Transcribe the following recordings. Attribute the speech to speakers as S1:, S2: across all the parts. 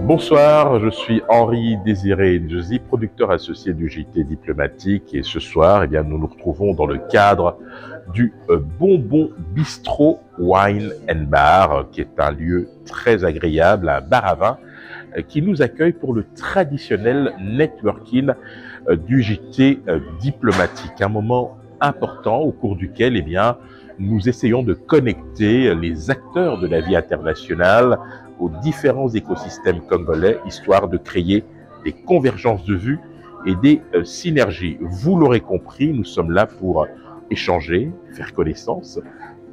S1: Bonsoir, je suis Henri Désiré Ndjezi, producteur associé du JT Diplomatique, et ce soir, nous nous retrouvons dans le cadre du Bonbon Bistro Wine and Bar, qui est un lieu très agréable, un bar à vin, qui nous accueille pour le traditionnel networking du JT Diplomatique, un moment important au cours duquel nous essayons de connecter les acteurs de la vie internationale aux différents écosystèmes congolais, histoire de créer des convergences de vues et des synergies. Vous l'aurez compris, nous sommes là pour échanger, faire connaissance,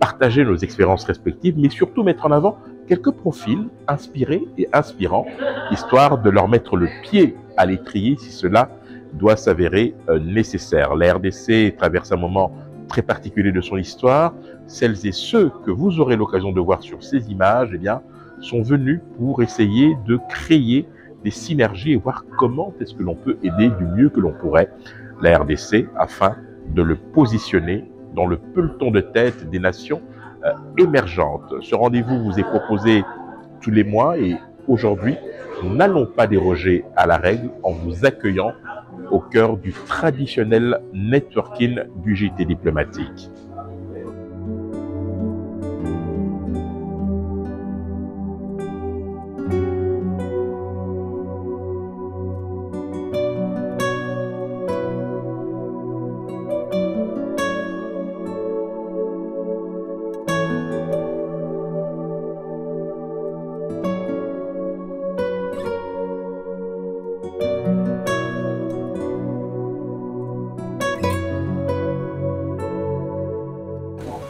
S1: partager nos expériences respectives, mais surtout mettre en avant quelques profils inspirés et inspirants, histoire de leur mettre le pied à l'étrier si cela doit s'avérer nécessaire. La RDC traverse un moment très particulier de son histoire. Celles et ceux que vous aurez l'occasion de voir sur ces images, sont venus pour essayer de créer des synergies et voir comment est-ce que l'on peut aider du mieux que l'on pourrait la RDC afin de le positionner dans le peloton de tête des nations émergentes. Ce rendez-vous vous est proposé tous les mois et aujourd'hui, nous n'allons pas déroger à la règle en vous accueillant au cœur du traditionnel networking du JT Diplomatique.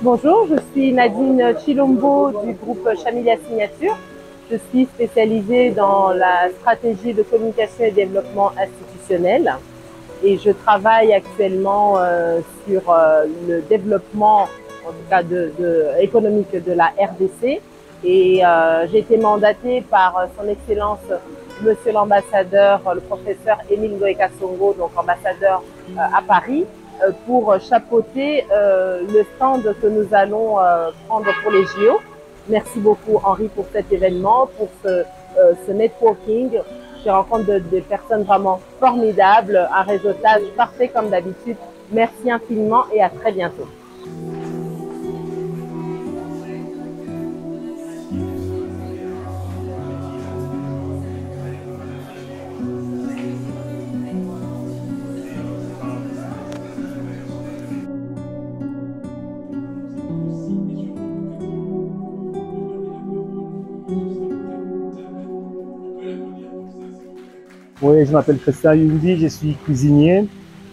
S2: Bonjour, je suis Nadine Chilombo du groupe Chamilia Signature. Je suis spécialisée dans la stratégie de communication et développement institutionnel et je travaille actuellement sur le développement en tout cas économique de la RDC et j'ai été mandatée par son Excellence Monsieur l'ambassadeur, le professeur Émile Ngoïka Songo, donc ambassadeur à Paris, pour chapeauter le stand que nous allons prendre pour les JO. Merci beaucoup Henri pour cet événement, pour ce networking. Je rencontre des personnes vraiment formidables, un réseautage parfait comme d'habitude. Merci infiniment et à très bientôt.
S3: Oui, je m'appelle Christian Yundi, je suis cuisinier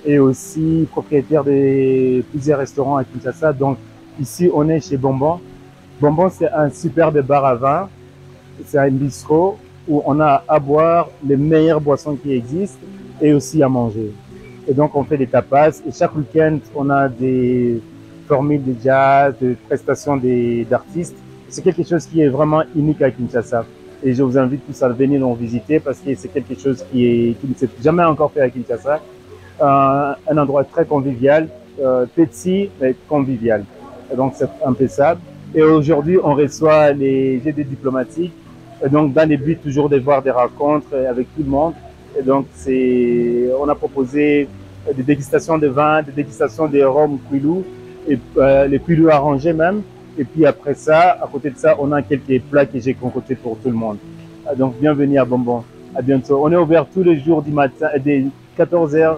S3: et aussi propriétaire de plusieurs restaurants à Kinshasa. Donc ici, on est chez Bonbon. Bonbon, c'est un superbe bar à vin. C'est un bistrot où on a à boire les meilleures boissons qui existent et aussi à manger. Et donc, on fait des tapas et chaque week-end, on a des formules de jazz, de prestations d'artistes. C'est quelque chose qui est vraiment unique à Kinshasa. Et je vous invite tous à venir nous visiter parce que c'est quelque chose qui ne s'est jamais encore fait à Kinshasa. Un endroit très convivial, petit mais convivial. Et donc c'est un peu ça. Et aujourd'hui, on reçoit les GD diplomatiques. Et donc dans le but toujours de voir des rencontres avec tout le monde. Et donc on a proposé des dégustations de vin, des dégustations de rhum Kouilou, et les Kouilou arrangés même. Et puis après ça, à côté de ça, on a quelques plats que j'ai concoctés pour tout le monde. Donc bienvenue à Bonbon. À bientôt. On est ouvert tous les jours du matin, dès 14 h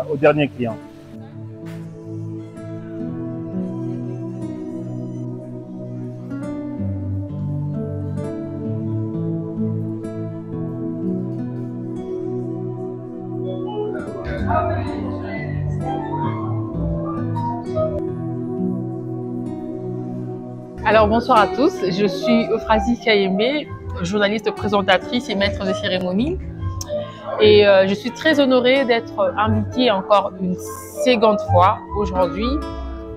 S3: au dernier client.
S4: Alors bonsoir à tous, je suis Euphrasie Kayembe, journaliste présentatrice et maître de cérémonie. Et je suis très honorée d'être invitée encore une seconde fois aujourd'hui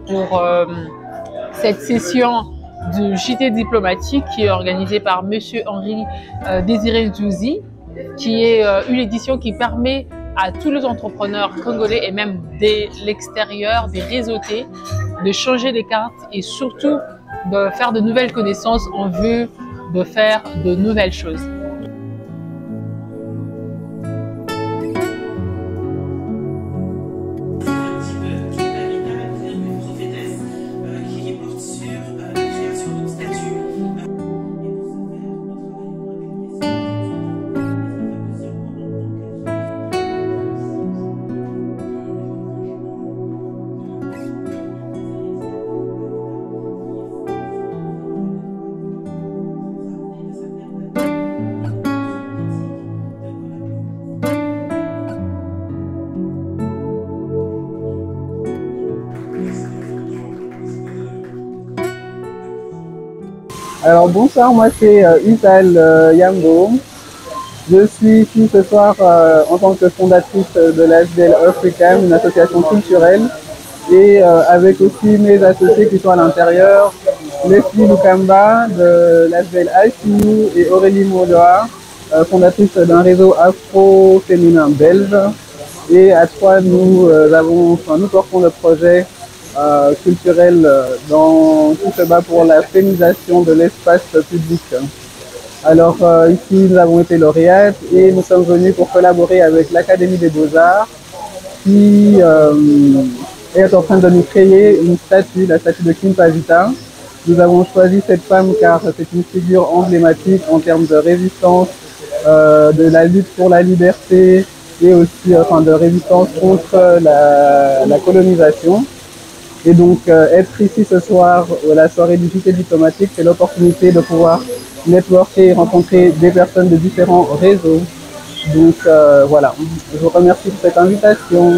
S4: pour cette session du JT diplomatique qui est organisée par Monsieur Henri Désiré Ndjezi, qui est une édition qui permet à tous les entrepreneurs congolais et même de l'extérieur, des réseautés, de changer les cartes et surtout de faire de nouvelles connaissances en vue de faire de nouvelles choses.
S5: Alors bonsoir, moi c'est Isal Yambo. Je suis ici ce soir en tant que fondatrice de l'ASBL Africa, une association culturelle, et avec aussi mes associés qui sont à l'intérieur, Leslie Lukamba de l'ASBL ICU et Aurélie Maudoa, fondatrice d'un réseau afro-féminin belge. Et à trois, nous portons le projet culturel qui se bat pour la féminisation de l'espace public. Alors ici, nous avons été lauréates et nous sommes venus pour collaborer avec l'Académie des Beaux-Arts qui est en train de nous créer une statue, la statue de Kimpavita. Nous avons choisi cette femme car c'est une figure emblématique en termes de résistance, de la lutte pour la liberté et aussi de résistance contre la colonisation. Et donc être ici ce soir, la soirée du JT diplomatique, c'est l'opportunité de pouvoir networker et rencontrer des personnes de différents réseaux. Donc voilà, je vous remercie pour cette invitation.